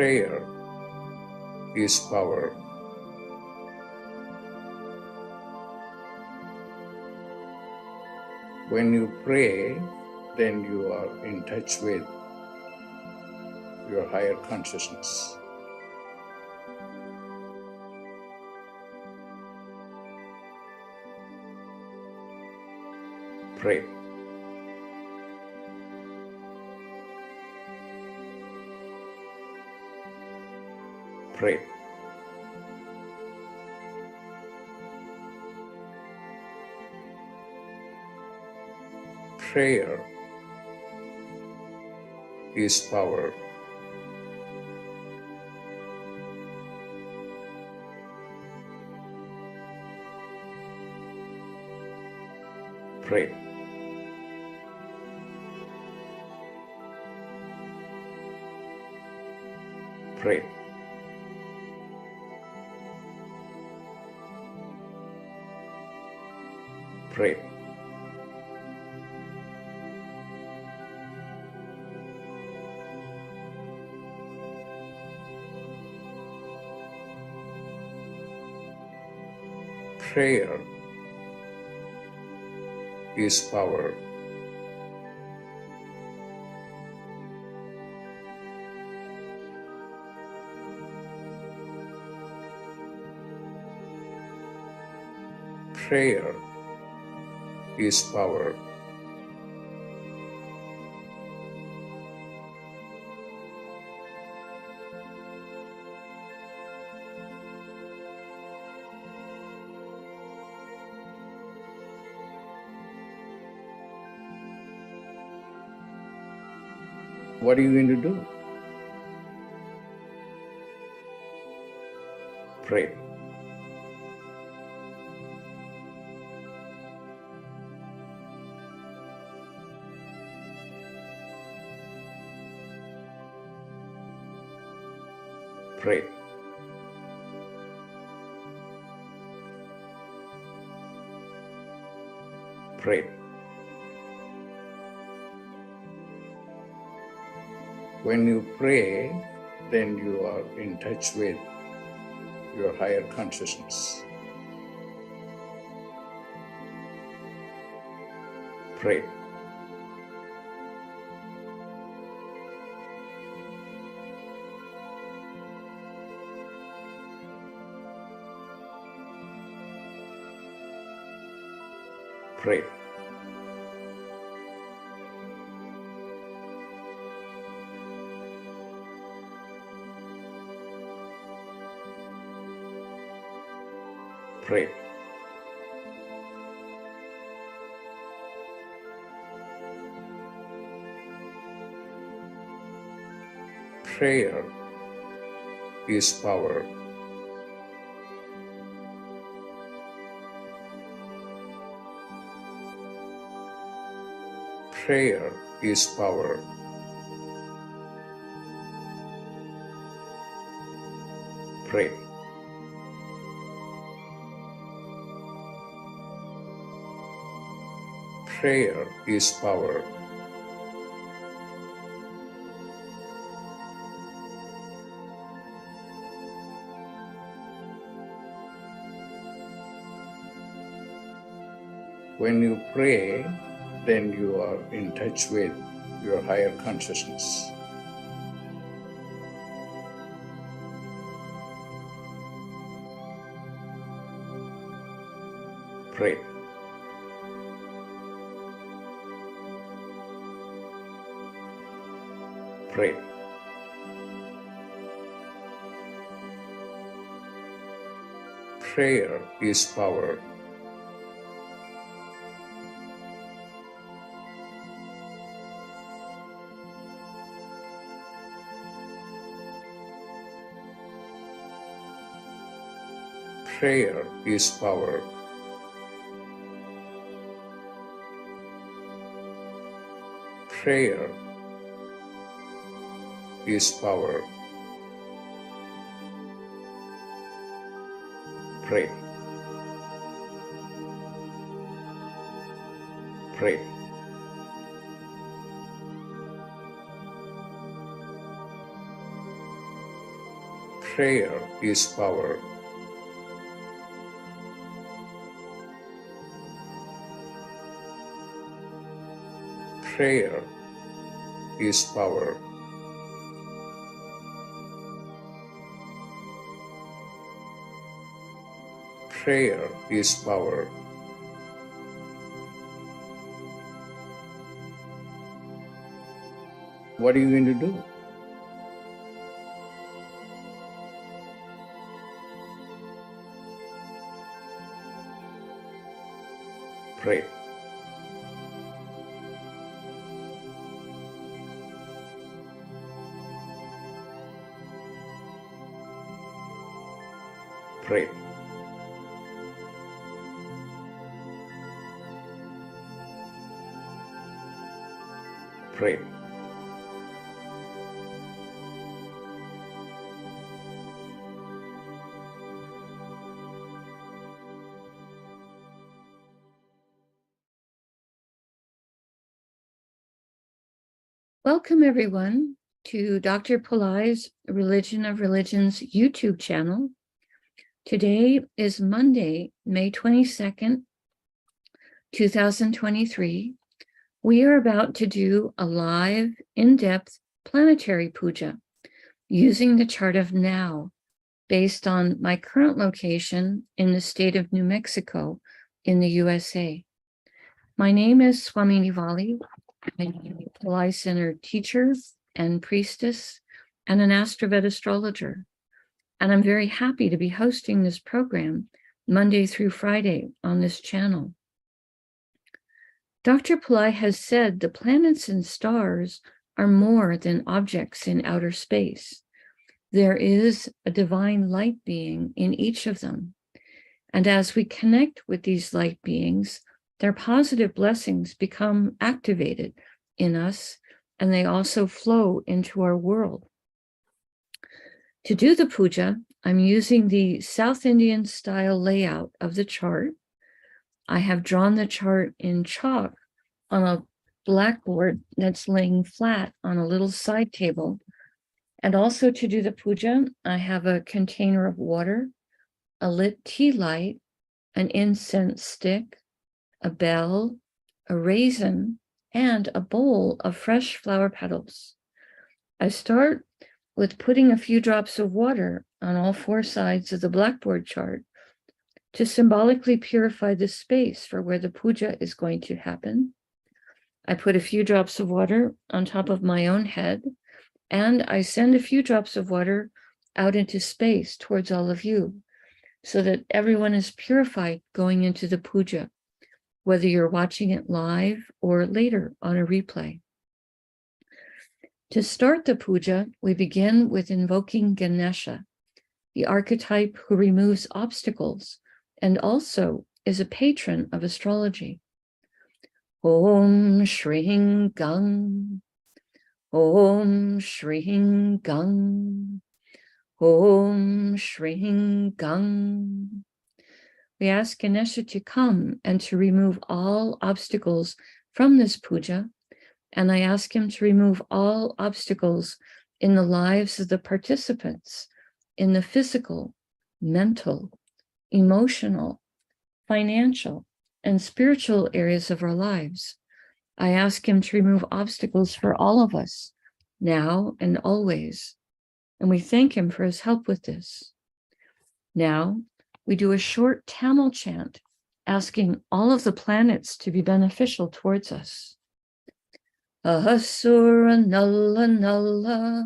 Prayer is power. When you pray, then you are in touch with your higher consciousness. Pray. Pray. Prayer is power. Pray. Pray. Pray. Prayer is power. Prayer is power. What are you going to do? Pray. Pray. Pray. When you pray, then you are in touch with your higher consciousness. Pray. Pray. Pray. Prayer is power. Prayer is power. Pray. Prayer is power. When you pray, then you are in touch with your higher consciousness. Pray. Pray. Prayer is power. Prayer is power. Prayer is power. Pray. Pray. Prayer is power. Prayer is power. Prayer is power. What are you going to do? Pray. Pray. Pray. Welcome, everyone, to Dr. Pillai's Religion of Religions YouTube channel. Today is Monday, May 22nd, 2023. We are about to do a live, in-depth planetary puja using the chart of now, based on my current location in the state of New Mexico in the USA. My name is Swamini Valli. I'm a Pillai Center teacher and priestess and an AstroVed astrologer. And I'm very happy to be hosting this program Monday through Friday on this channel. Dr. Pillai has said the planets and stars are more than objects in outer space. There is a divine light being in each of them. And as we connect with these light beings, their positive blessings become activated in us, and they also flow into our world. To do the puja, I'm using the South Indian style layout of the chart. I have drawn the chart in chalk on a blackboard that's laying flat on a little side table. And also to do the puja, I have a container of water, a lit tea light, an incense stick, a bell, a raisin, and a bowl of fresh flower petals. I start with putting a few drops of water on all four sides of the blackboard chart to symbolically purify the space for where the puja is going to happen. I put a few drops of water on top of my own head, and I send a few drops of water out into space towards all of you so that everyone is purified going into the puja, whether you're watching it live or later on a replay. To start the puja, we begin with invoking Ganesha, the archetype who removes obstacles and also is a patron of astrology. Om Shri Gang, Om Shri Gang, Om Shri Gang. We ask Ganesha to come and to remove all obstacles from this puja, and I ask him to remove all obstacles in the lives of the participants, in the physical, mental, emotional, financial, and spiritual areas of our lives. I ask him to remove obstacles for all of us, now and always, and we thank him for his help with this. Now, we do a short Tamil chant, asking all of the planets to be beneficial towards us. Asura Nalla Nalla,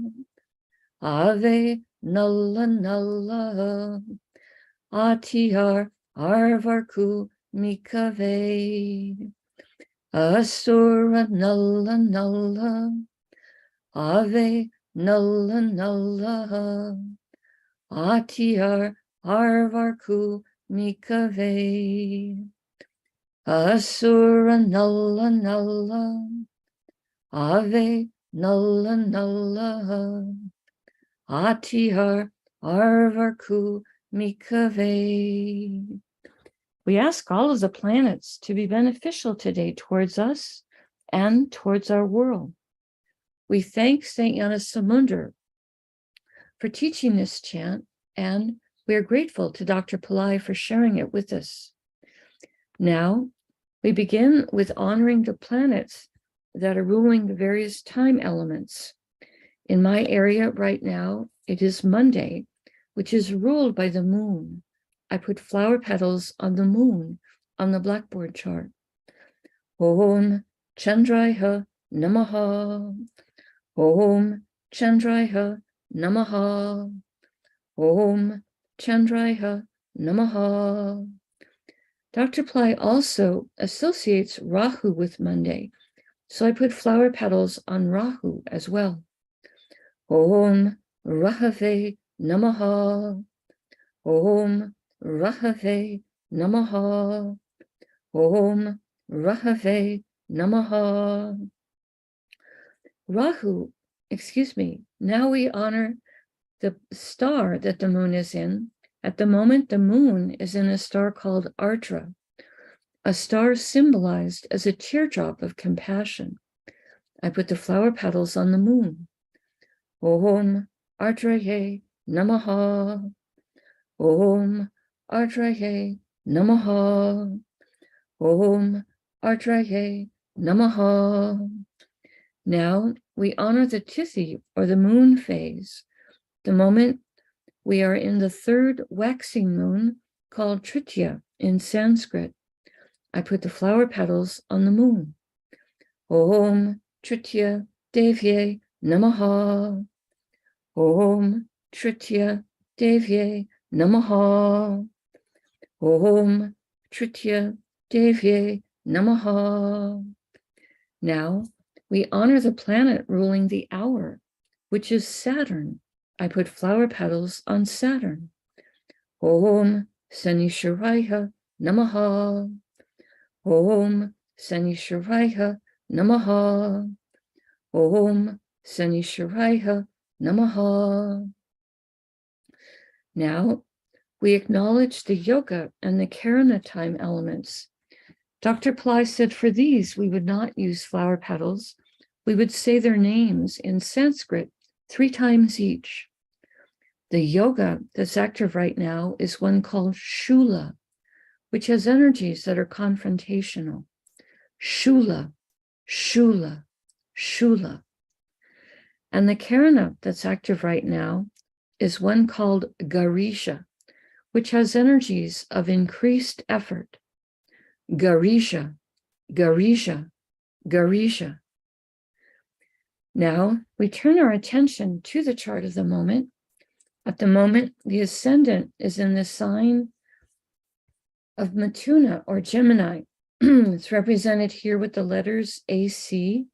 Ave Nalla Nalla, Atiyar Arvarku Mikave. Asura Nalla Nalla, Ave Nalla Nalla, Atiyar Arvarku Mikave. Asura Nalla Nalla, Ave Nalla Nalla, Atiyar Arvarku Mikave. We ask all of the planets to be beneficial today towards us and towards our world. We thank Saint Yana Samundar for teaching this chant, and we are grateful to Dr. Pillai for sharing it with us. Now, we begin with honoring the planets that are ruling the various time elements. In my area right now, it is Monday, which is ruled by the moon. I put flower petals on the moon on the blackboard chart. Om Chandraya Namaha. Om Chandraya Namaha. Om Chandraya Namaha. Dr. Pillai also associates Rahu with Monday, so I put flower petals on Rahu as well. Om Rahave Namaha. Om Rahave Namaha. Om Rahave Namaha. Now we honor the star that the moon is in. At the moment, the moon is in a star called Ardra, a star symbolized as a teardrop of compassion. I put the flower petals on the moon. Om Ardraye Namaha. Om Ardraye Namaha. Om Ardraye Namaha. Now we honor the Tithi, or the moon phase, the moment we are in the third waxing moon called Tritiya in Sanskrit. I put the flower petals on the moon. Om Tritiya Devye Namaha. Om Tritiya Devye Namaha. Om Tritiya Devye Namaha. Now we honor the planet ruling the hour, which is Saturn. I put flower petals on Saturn. Om Sanisharaya Namaha. Om Sanisharaya Namaha. Om Sanisharaya Namaha. Now we acknowledge the yoga and the karana time elements. Dr. Pillai said for these we would not use flower petals. We would say their names in Sanskrit 3 times each. The yoga that's active right now is one called Shula, which has energies that are confrontational. Shula, Shula, Shula. And the karana that's active right now is one called Garisha, which has energies of increased effort. Garisha, Garisha, Garisha. Now we turn our attention to the chart of the moment. At the moment, the ascendant is in the sign of Matuna or Gemini. It's represented here with the letters AC.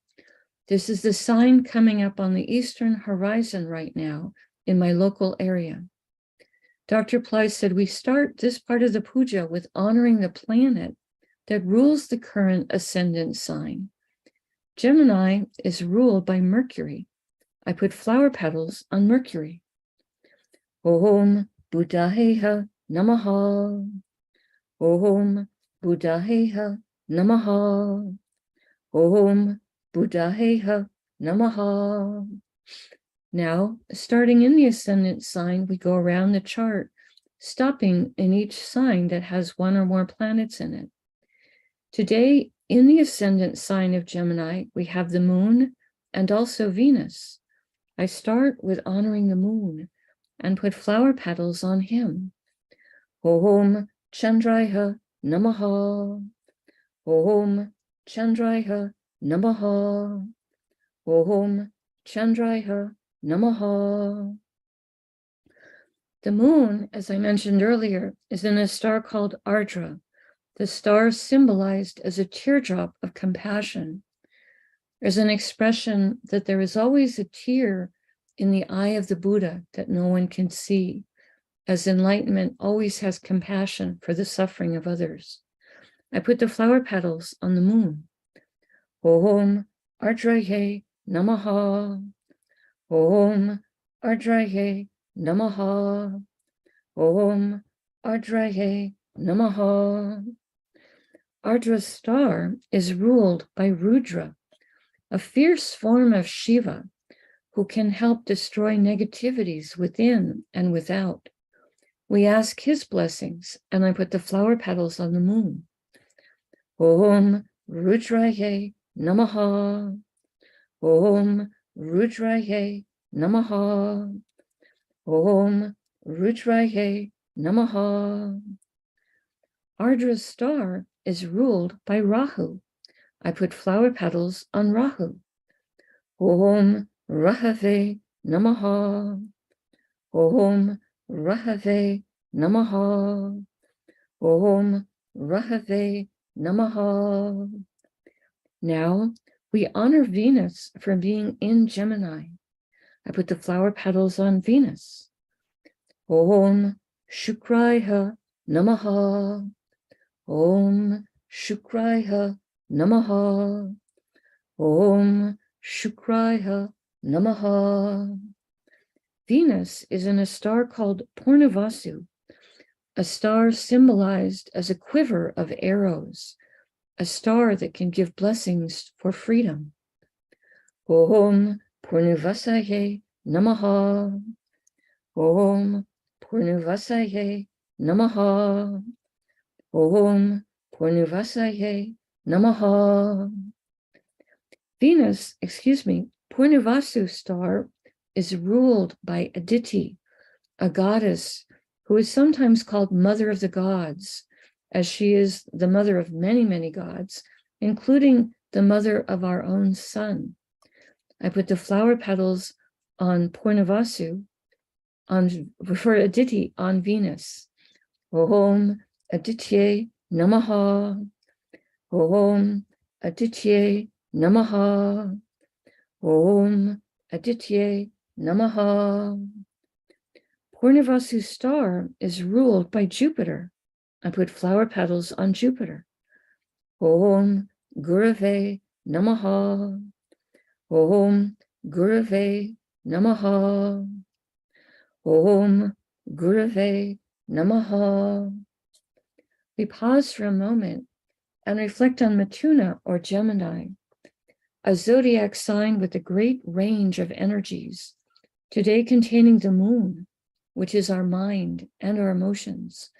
This is the sign coming up on the eastern horizon right now in my local area. Dr. Pillai said we start this part of the puja with honoring the planet that rules the current ascendant sign. Gemini is ruled by Mercury. I put flower petals on Mercury. Om Buddhaheha Namaha. Om Buddhaheha Namaha. Om Buddhaheha Namaha. Now, starting in the ascendant sign, we go around the chart, stopping in each sign that has one or more planets in it. Today, in the ascendant sign of Gemini, we have the moon and also Venus. I start with honoring the moon and put flower petals on him. Om Chandraya Namaha. Om Chandraya Namaha. Om Chandraya Namaha. The moon, as I mentioned earlier, is in a star called Ardra. The star symbolized as a teardrop of compassion. There's an expression that there is always a tear in the eye of the Buddha that no one can see, as enlightenment always has compassion for the suffering of others. I put the flower petals on the moon. Om Ardraye Namaha. Om Ardraye Namaha. Om Ardraye Namaha. Ardra's star is ruled by Rudra, a fierce form of Shiva, who can help destroy negativities within and without. We ask his blessings, and I put the flower petals on the moon. Om Rudraye Namaha. Om Rudraye Namaha. Om Rudraye Namaha. Ardra's star is ruled by Rahu. I put flower petals on Rahu. Om Rahave Namaha. Om Rahave Namaha. Om Rahave Namaha. Now we honor Venus for being in Gemini. I put the flower petals on Venus. Om Shukraya Namaha. Om Shukraya Namaha. Om Shukraya Namaha. Venus is in a star called Purnavasu, a star symbolized as a quiver of arrows, a star that can give blessings for freedom. Om Purnavasaye Namaha. Om Purnavasaye Namaha. Om Purnavasaye Namaha. Venus, Purnavasu star is ruled by Aditi, a goddess who is sometimes called Mother of the Gods, as she is the mother of many, many gods, including the mother of our own sun. I put the flower petals on Purnavasu, for Aditi on Venus. Om Aditye Namaha. Om Aditye Namaha. Om Aditye Namaha. Purnavasu star is ruled by Jupiter. I put flower petals on Jupiter. Om Gurave Namaha. Om Gurave Namaha. Om Gurave Namaha. We pause for a moment and reflect on Matuna or Gemini, a zodiac sign with a great range of energies, today containing the moon, which is our mind and our emotions,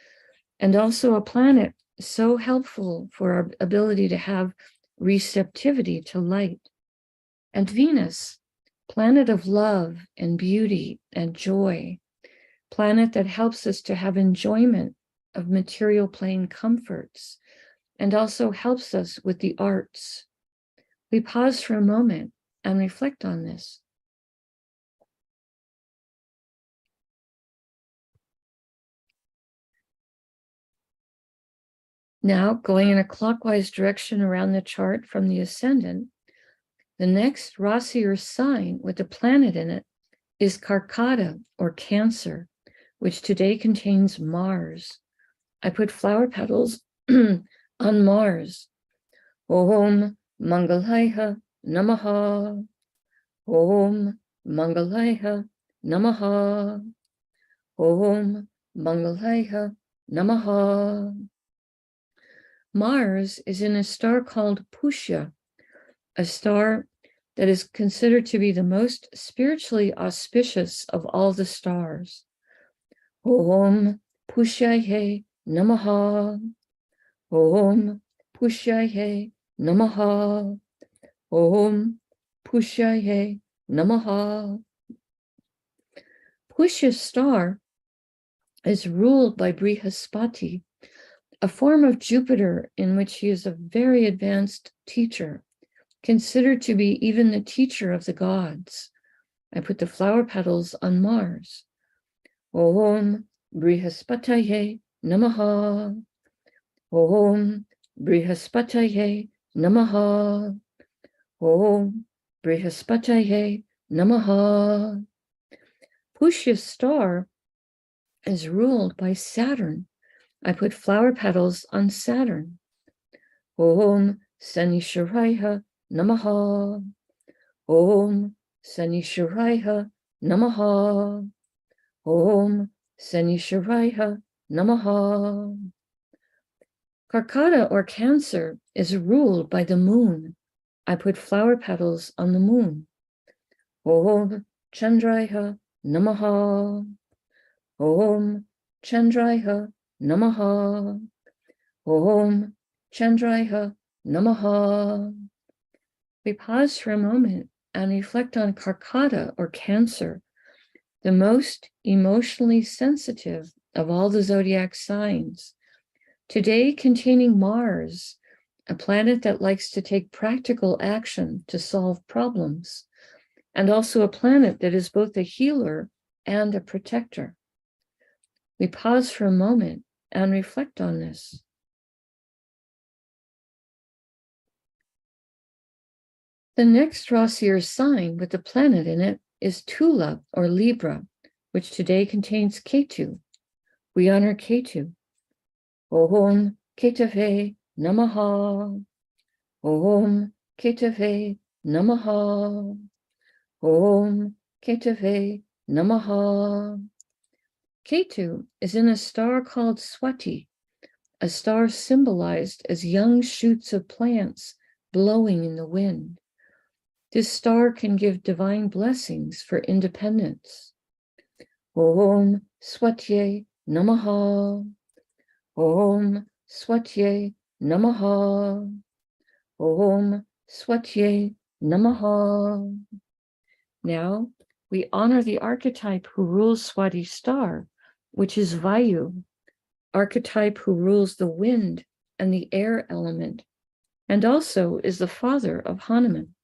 and also a planet so helpful for our ability to have receptivity to light. And Venus, planet of love and beauty and joy, planet that helps us to have enjoyment of material plane comforts and also helps us with the arts. We pause for a moment and reflect on this. Now, going in a clockwise direction around the chart from the ascendant, the next Rasi or sign with a planet in it is Karkata or Cancer, which today contains Mars. I put flower petals on Mars. Om Mangalaya Namaha. Om Mangalaya Namaha. Om Mangalaya Namaha. Mars is in a star called Pushya, a star that is considered to be the most spiritually auspicious of all the stars. Om Pushyaye Namaha. Om Pushyaye Namaha. Om Pushyaye Namaha. Pushya's star is ruled by Brihaspati, a form of Jupiter in which he is a very advanced teacher, considered to be even the teacher of the gods. I put the flower petals on Mars. Om Brihaspataye Namaha. Om Brihaspataye Namaha. Om Brihaspataye Namaha. Pushya's star is ruled by Saturn. I put flower petals on Saturn. Om Sanisharaya Namaha. Om Sanisharaya Namaha. Om Sanisharaya Namaha. Karkata or Cancer is ruled by the moon. I put flower petals on the moon. Om Chandraya Namaha. Om Chandraya Namaha. Om Chandraya Namaha. We pause for a moment and reflect on Karkata or Cancer, the most emotionally sensitive of all the zodiac signs. Today containing Mars, a planet that likes to take practical action to solve problems, and also a planet that is both a healer and a protector. We pause for a moment and reflect on this. The next Rasi or sign with the planet in it is Tula or Libra, which today contains Ketu. We honor Ketu. Om Ketave Namaha. Om Ketave Namaha. Om Ketave Namaha. Ketu is in a star called Swati, a star symbolized as young shoots of plants blowing in the wind. This star can give divine blessings for independence. Om Swatye Namaha. Om Swatye Namaha. Om Swatye Namaha. Now we honor the archetype who rules Swati star, which is Vayu, archetype who rules the wind and the air element, and also is the father of Hanuman.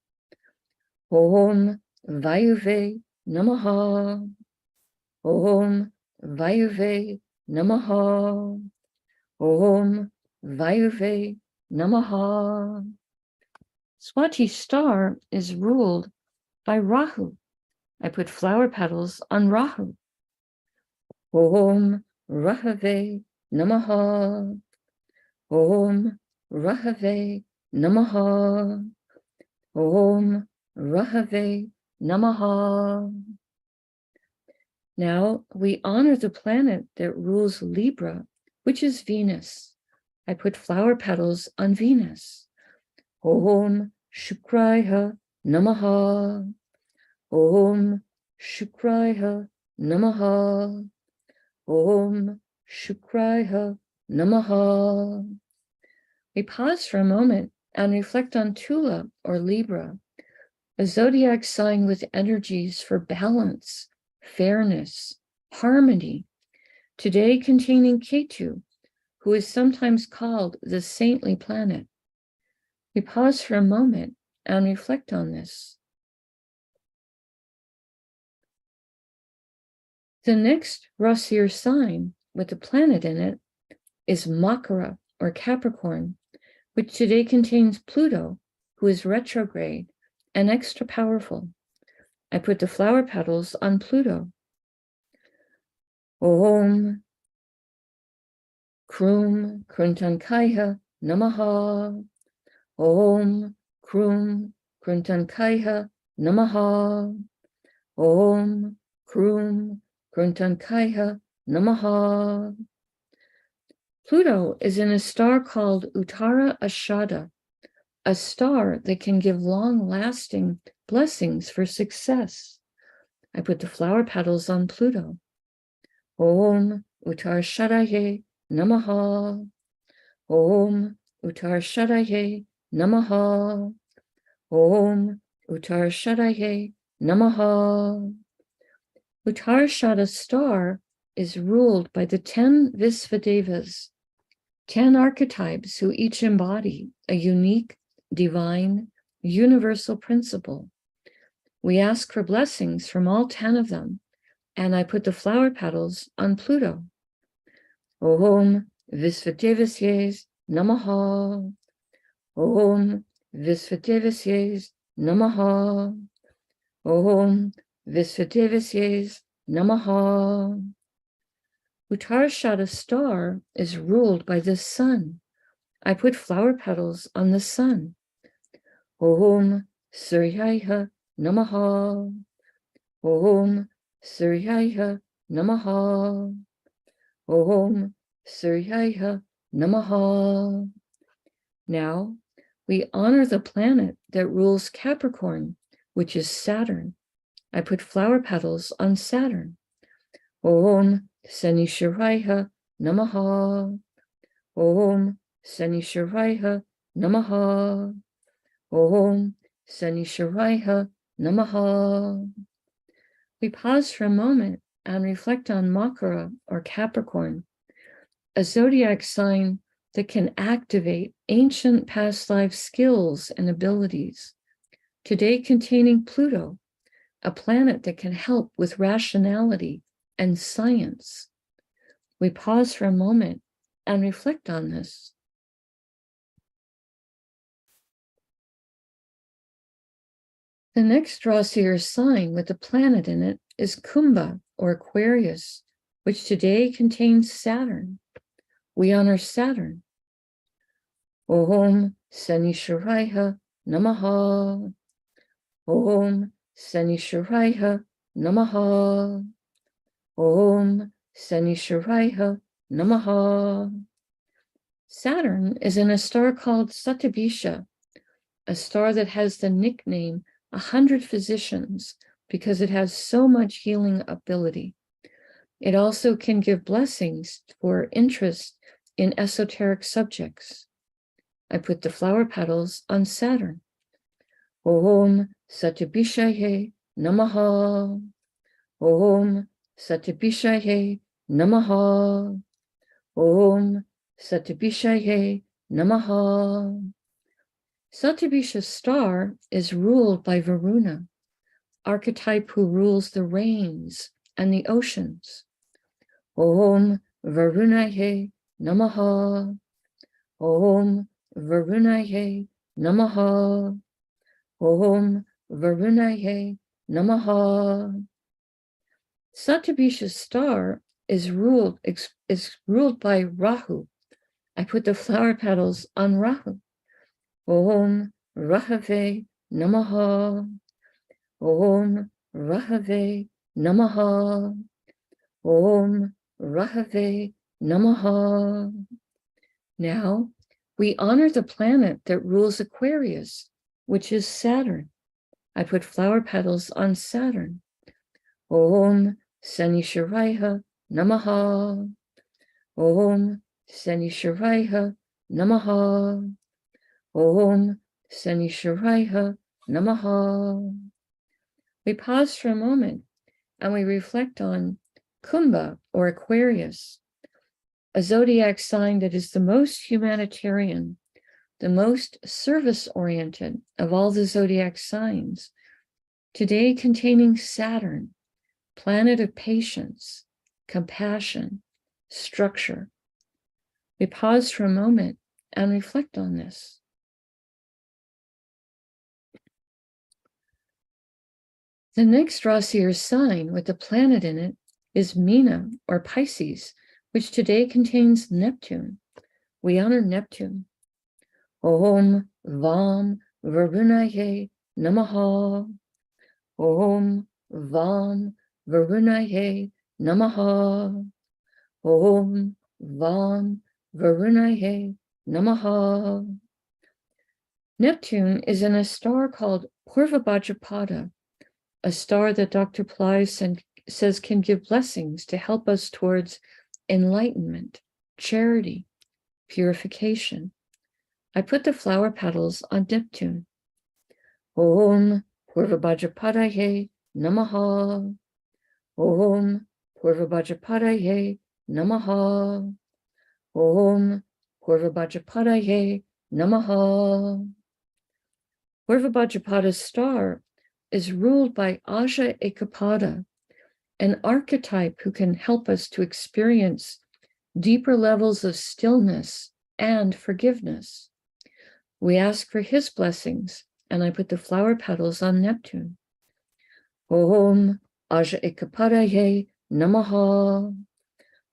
Om Vayuve Namaha. Om Vayuve Namaha. Om Vayuve Namaha. Swati star is ruled by Rahu. I put flower petals on Rahu. Om Rahave Namaha. Om Rahave Namaha. Om Rahave Namaha. Now we honor the planet that rules Libra, which is Venus. I put flower petals on Venus. Om Shukraya Namaha. Om Shukraya Namaha. Om Shukraya Namaha. We pause for a moment and reflect on Tula or Libra, a zodiac sign with energies for balance, fairness, harmony, today containing Ketu, who is sometimes called the saintly planet. We pause for a moment and reflect on this. The next Rasi or sign with the planet in it is Makara or Capricorn, which today contains Pluto, who is retrograde and extra powerful. I put the flower petals on Pluto. Om Krum Kruntankaya Namaha. Om Krum Kruntankaya Namaha. Om Krum Kruntankaya Namaha. Pluto is in a star called Uttara Ashada, a star that can give long-lasting blessings for success. I put the flower petals on Pluto. Om Uttara Shadaye Namaha. Om Uttara Shadaye Namaha. Om Uttara Shadaye Namaha. Uttarashada star is ruled by the 10 Visvadevas, 10 archetypes who each embody a unique, divine, universal principle. We ask for blessings from all 10 of them, and I put the flower petals on Pluto. Om Visvadevasye Namaha. Om Visvadevasye Namaha. Om Visvadevasye Namaha. Uttarashada star is ruled by the sun. I put flower petals on the sun. Om Suryaya Namaha. Om Suryaya Namaha. Om Suryaya Namaha. Now we honor the planet that rules Capricorn, which is Saturn. I put flower petals on Saturn. Om Sanishwaraya Namaha. Om Sanishwaraya Namaha. Om Sanishwaraya Namaha. We pause for a moment and reflect on Makara or Capricorn, a zodiac sign that can activate ancient past life skills and abilities, today containing Pluto, a planet that can help with rationality and science. We pause for a moment and reflect on this. The next Rasi sign with a planet in it is Kumbha or Aquarius, which today contains Saturn. We honor Saturn. Om Sanishwaraya Namaha. Om Sanishwaraya Namaha. Om Sanishwaraya Namaha. Saturn is in a star called Satyabhisha, a star that has the nickname 100 Physicians because it has so much healing ability. It also can give blessings for interest in esoteric subjects. I put the flower petals on Saturn. Om Satyabhishaye Namaha. Om Satyabhishaye Namaha. Om Satyabhishaye Namaha. Satyabhisha's star is ruled by Varuna, archetype who rules the rains and the oceans. Om Varunaye Namaha. Om Varunaye Namaha. Om Varunaye Namaha. Satyabhisha's star is ruled by Rahu. I put the flower petals on Rahu. Om Rahave Namaha. Om Rahave Namaha. Om Rahave Namaha. Now, we honor the planet that rules Aquarius, which is Saturn. I put flower petals on Saturn. Om Sanishwaraya Namaha. Om Sanishwaraya Namaha. Om Sanishwaraya Namaha. We pause for a moment and we reflect on Kumbha or Aquarius, a zodiac sign that is the most humanitarian, the most service-oriented of all the zodiac signs, today containing Saturn, planet of patience, compassion, structure. We pause for a moment and reflect on this. The next Rasi or sign with a planet in it is Meena or Pisces, which today contains Neptune. We honor Neptune. Om Vam Varunaye Namaha. Om Vam Varunaye Namaha. Om Vam Varunaye Namaha. Neptune is in a star called Purvabhadrapada, a star that Dr. Pillai says can give blessings to help us towards enlightenment, charity, purification. I put the flower petals on Neptune. Om Purvabhadrapadaye Namaha. Om Purvabhadrapadaye Namaha. Om Purvabhadrapadaye Namaha. Purvabhadrapada's star is ruled by Aja Ekapada, an archetype who can help us to experience deeper levels of stillness and forgiveness. We ask for his blessings, and I put the flower petals on Neptune. Om Aja Ekapadaye Namaha.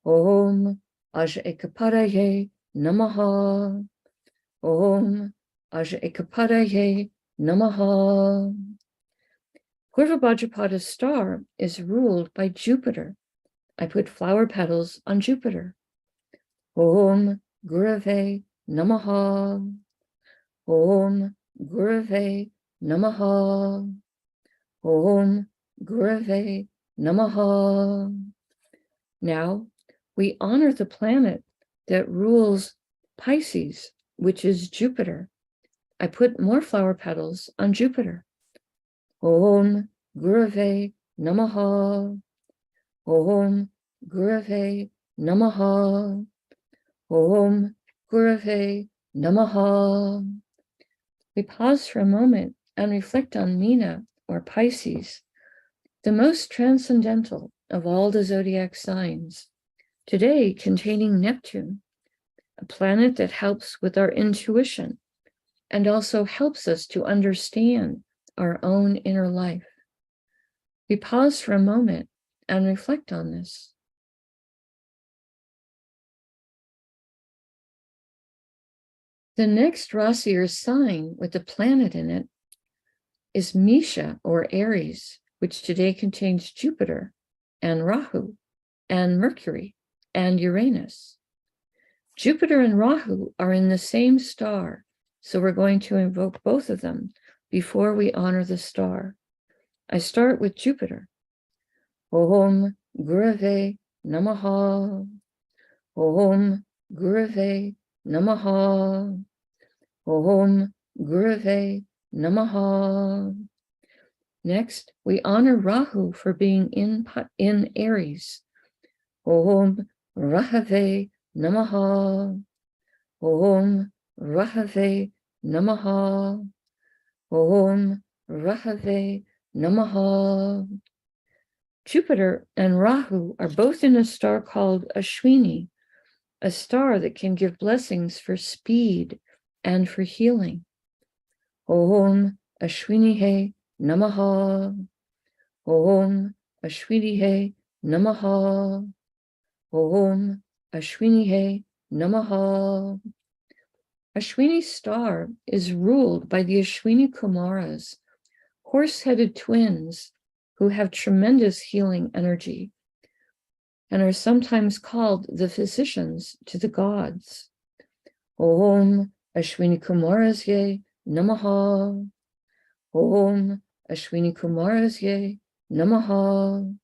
Om Aja Ekapadaye Namaha. Om Aja Ekapadaye Namaha. Purvabhadrapada's star is ruled by Jupiter. I put flower petals on Jupiter. Om Gurave Namaha. Om Gurave Namaha. Om Gurave Namaha. Now we honor the planet that rules Pisces, which is Jupiter. I put more flower petals on Jupiter. Om Gurave Namaha. Om Gurave Namaha. Om Gurave Namaha. We pause for a moment and reflect on Meena, or Pisces, the most transcendental of all the zodiac signs, today containing Neptune, a planet that helps with our intuition and also helps us to understand our own inner life. We pause for a moment and reflect on this. The next Rasi or sign with the planet in it is Misha, or Aries, which today contains Jupiter and Rahu and Mercury and Uranus. Jupiter and Rahu are in the same star, so we're going to invoke both of them before we honor the star. I start with Jupiter. Om Gurave Namaha. Om Gurave Namaha. Om Gurave Namaha. Next, we honor Rahu for being in Aries. Om Rahave Namaha. Om Rahave Namaha. Om Rahave Namaha. Jupiter and Rahu are both in a star called Ashwini, a star that can give blessings for speed and for healing. Om Ashwinihe Namaha. Om Ashwinihe Namaha. Om Ashwinihe Namaha. Ashwini star is ruled by the Ashwini Kumaras, horse-headed twins who have tremendous healing energy and are sometimes called the physicians to the gods. Om Ashwini Kumarasye Namaha. Om Ashwini Kumarasye Namaha.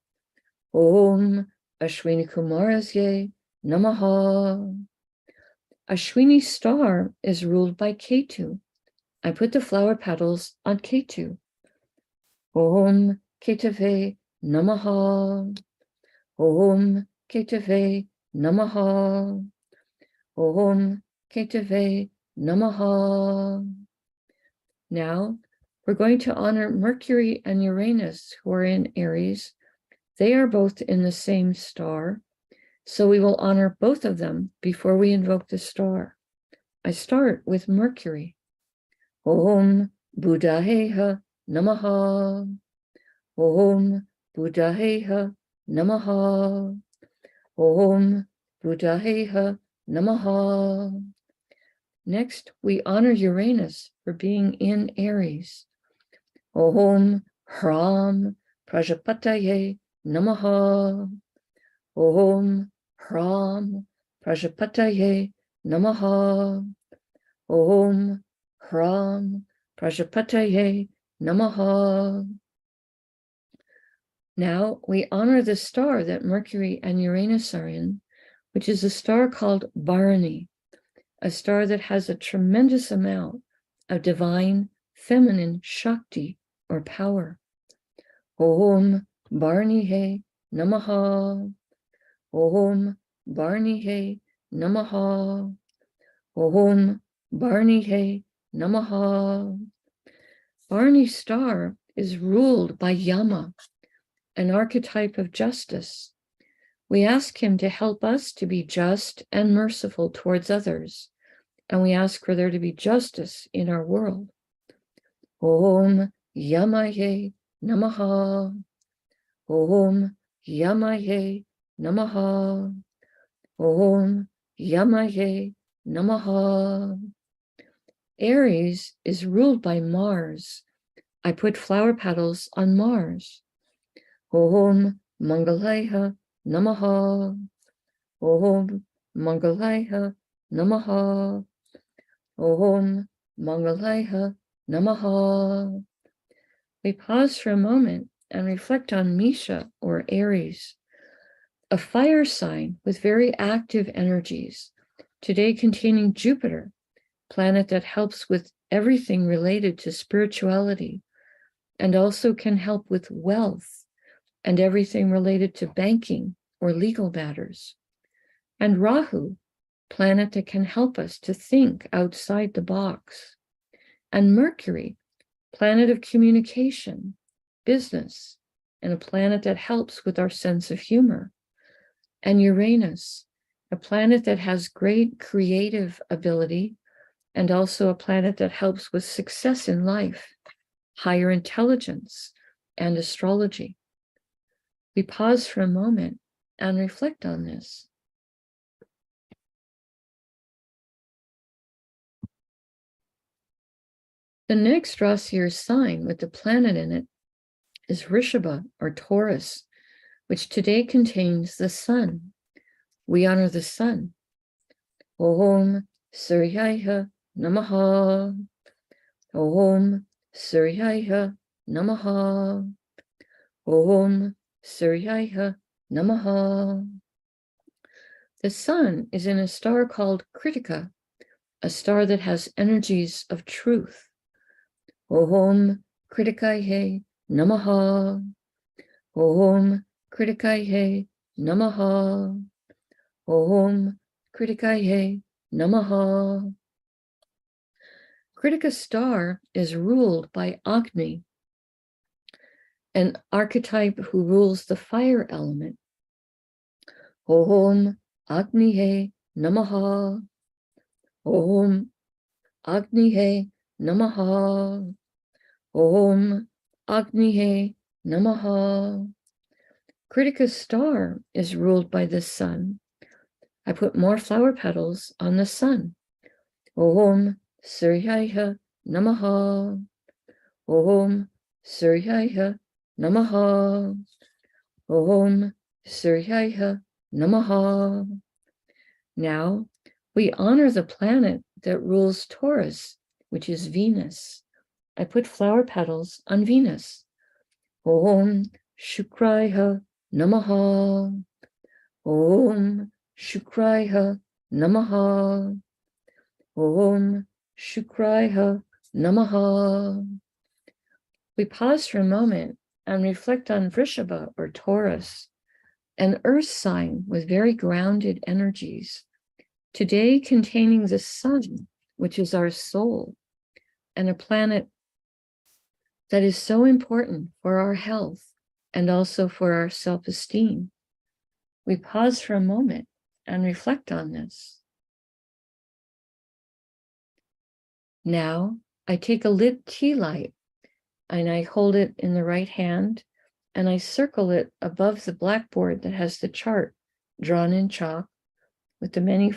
Om Ashwini Kumarasye Namaha. Ashwini star is ruled by Ketu. I put the flower petals on Ketu. Om Ketave Namaha. Om Ketave Namaha. Om Ketave Namaha. Now we're going to honor Mercury and Uranus, who are in Aries. They are both in the same star, so we will honor both of them before we invoke the star. I start with Mercury. Om Buddhaheha Namaha. Om Buddhaheha Namaha. Om Buddhaheha Namaha. Next, we honor Uranus for being in Aries. Om Hram Prajapataye Namaha. Om Hram Prajapataye Namaha. Om Hram Prajapataye Namaha. Now we honor the star that Mercury and Uranus are in, which is a star called Bharani, a star that has a tremendous amount of divine feminine Shakti, or power. Om Bharanihe Namaha. Om Bharanihe Namaha. Om Bharanihe Namaha. Bharani star is ruled by Yama, an archetype of justice. We ask him to help us to be just and merciful towards others, and we ask for there to be justice in our world. Om Yamaye Namaha. Om Yamaye Namaha. Om Yamaye Namaha. Aries is ruled by Mars. I put flower petals on Mars. Om Mangalaya Namaha. Om Mangalaya Namaha. Om Mangalaya Namaha. We pause for a moment and reflect on Misha or Aries, a fire sign with very active energies, today containing Jupiter, planet that helps with everything related to spirituality and also can help with wealth and everything related to banking or legal matters. And Rahu, planet that can help us to think outside the box. And Mercury, planet of communication, business, and a planet that helps with our sense of humor. And Uranus, a planet that has great creative ability and also a planet that helps with success in life, higher intelligence, and astrology. We pause for a moment and reflect on this. The next Rasi or sign with the planet in it is Rishabha or Taurus, which today contains the sun. We honor the sun. Om Suryaya Namaha. Om Suryaya Namaha. Om Suryaya Namaha. The sun is in a star called Kritika, a star that has energies of truth. Om Kritikaye Namaha. Om Kritikaye Namaha. Om Kritikaye Namaha. Kritika star is ruled by Agni, an archetype who rules the fire element. Om Agnihe Namaha. Om Agnihe Namaha. Om Agnihe Namaha. Kritika star is ruled by the sun. I put more flower petals on the sun. Om Suryaya Namaha. Om Suryaya Namaha. Om Suryaya Namaha. Now we honor the planet that rules Taurus, which is Venus. I put flower petals on Venus. Om Shukraya Namaha. Om Shukraya Namaha. Om Shukraya Namaha. We pause for a moment and reflect on Vrishabha or Taurus, an earth sign with very grounded energies, today containing the sun, which is our soul, and a planet that is so important for our health and also for our self-esteem. We pause for a moment and reflect on this. Now I take a lit tea light and I hold it in the right hand and I circle it above the blackboard that has the chart drawn in chalk with the many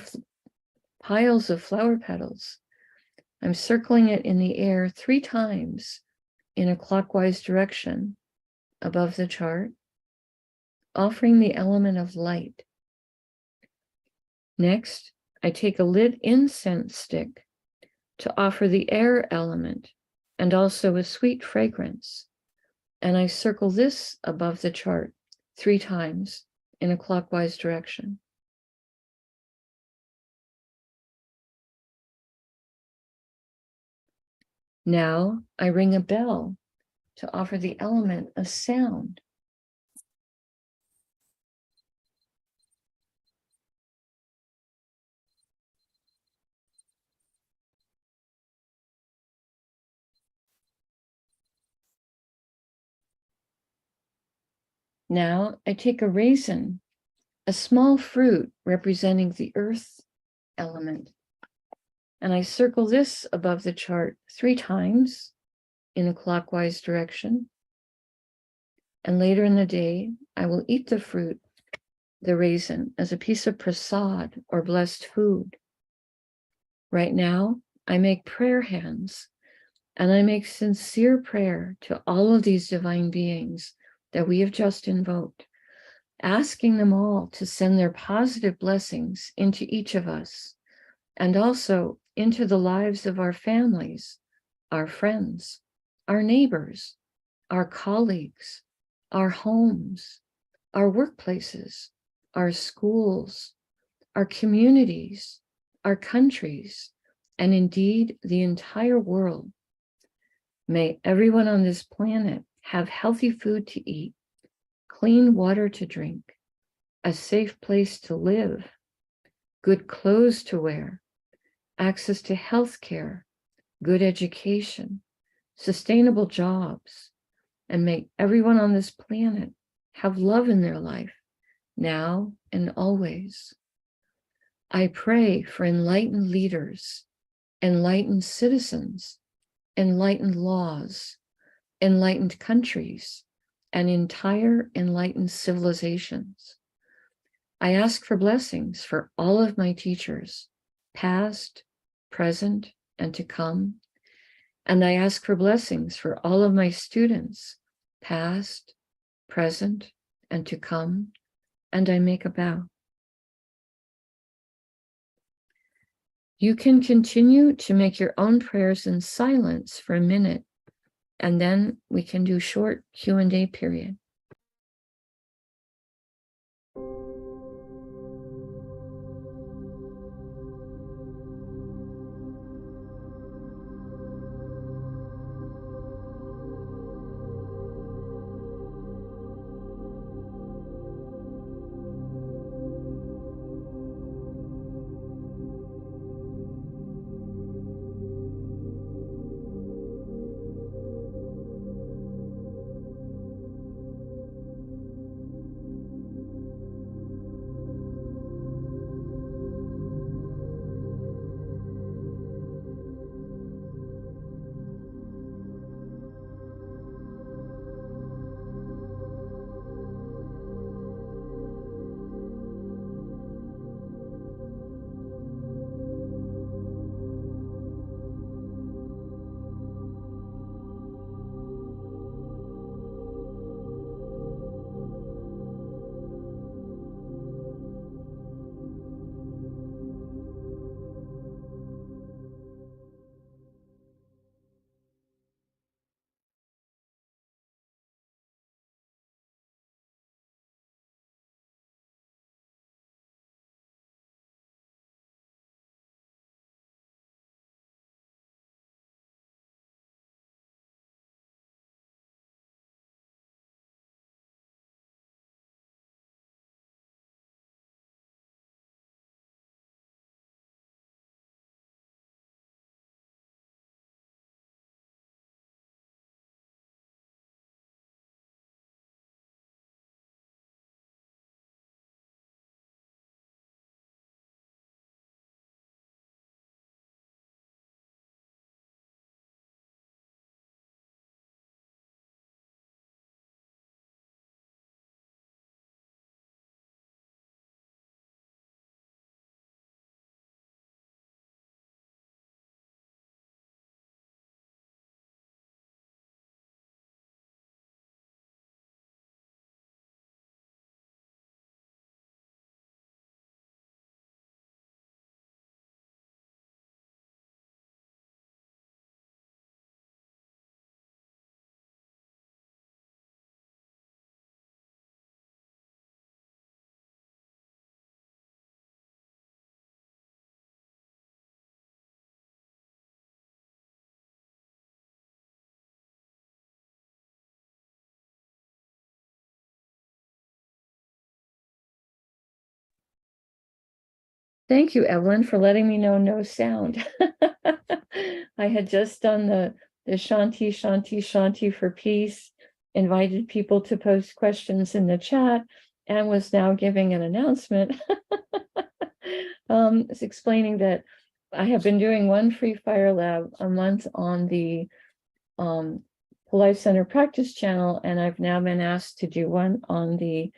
piles of flower petals. I'm circling it in the air 3 times in a clockwise direction above the chart, offering the element of light. Next, I take a lit incense stick to offer the air element and also a sweet fragrance. And I circle this above the chart 3 times in a clockwise direction. Now I ring a bell to offer the element of sound. Now I take a raisin, a small fruit representing the earth element, and I circle this above the chart 3 times in a clockwise direction. And later in the day, I will eat the fruit, the raisin, as a piece of prasad or blessed food. Right now, I make prayer hands, and I make sincere prayer to all of these divine beings that we have just invoked, asking them all to send their positive blessings into each of us, and also into the lives of our families, our friends, our neighbors, our colleagues, our homes, our workplaces, our schools, our communities, our countries, and indeed the entire world. May everyone on this planet have healthy food to eat, clean water to drink, a safe place to live, good clothes to wear, access to health care, good education, sustainable jobs, and may everyone on this planet have love in their life, now and always. I pray for enlightened leaders, enlightened citizens, enlightened laws, enlightened countries, and entire enlightened civilizations. I ask for blessings for all of my teachers, past, present, and to come. And I ask for blessings for all of my students, past, present, and to come. And I make a bow. You can continue to make your own prayers in silence for a minute, and then we can do short Q&A period. Thank you, Evelyn, for letting me know no sound. I had just done the Shanti, Shanti, Shanti for peace, invited people to post questions in the chat, and was now giving an announcement. It's explaining that I have been doing one free fire lab a month on the Pillai Center Practice channel, and I've now been asked to do one on the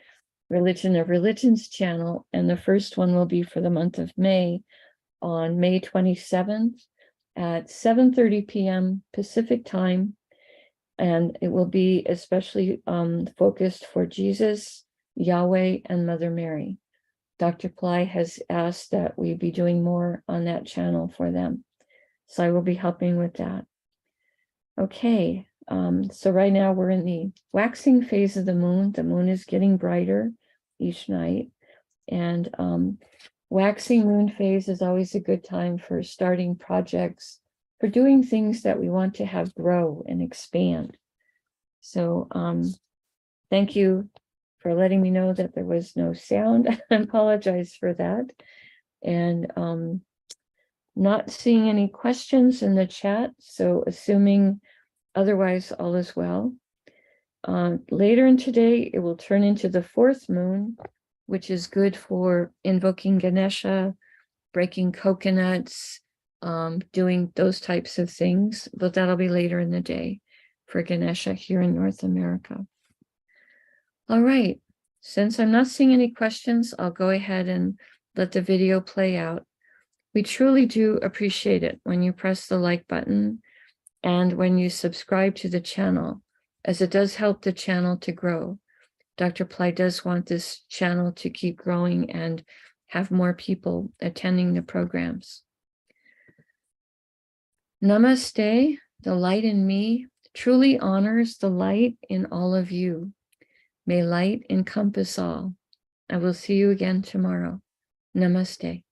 Religion of Religions channel, and the first one will be for the month of May on May 27th at 7:30 p.m. Pacific time, and it will be especially focused for Jesus, Yahweh, and Mother Mary. Dr. Pillai has asked that we be doing more on that channel for them, so I will be helping with that. Okay, So right now we're in the waxing phase of the moon. The moon is getting brighter each night. And waxing moon phase is always a good time for starting projects, for doing things that we want to have grow and expand. So thank you for letting me know that there was no sound. I apologize for that. And not seeing any questions in the chat, so assuming otherwise all is well. Later in today, it will turn into the fourth moon, which is good for invoking Ganesha, breaking coconuts, doing those types of things, but that'll be later in the day for Ganesha here in North America. All right, since I'm not seeing any questions, I'll go ahead and let the video play out. We truly do appreciate it when you press the like button and when you subscribe to the channel, as it does help the channel to grow. Dr. Pillai does want this channel to keep growing and have more people attending the programs. Namaste. The light in me truly honors the light in all of you. May light encompass all. I will see you again tomorrow. Namaste.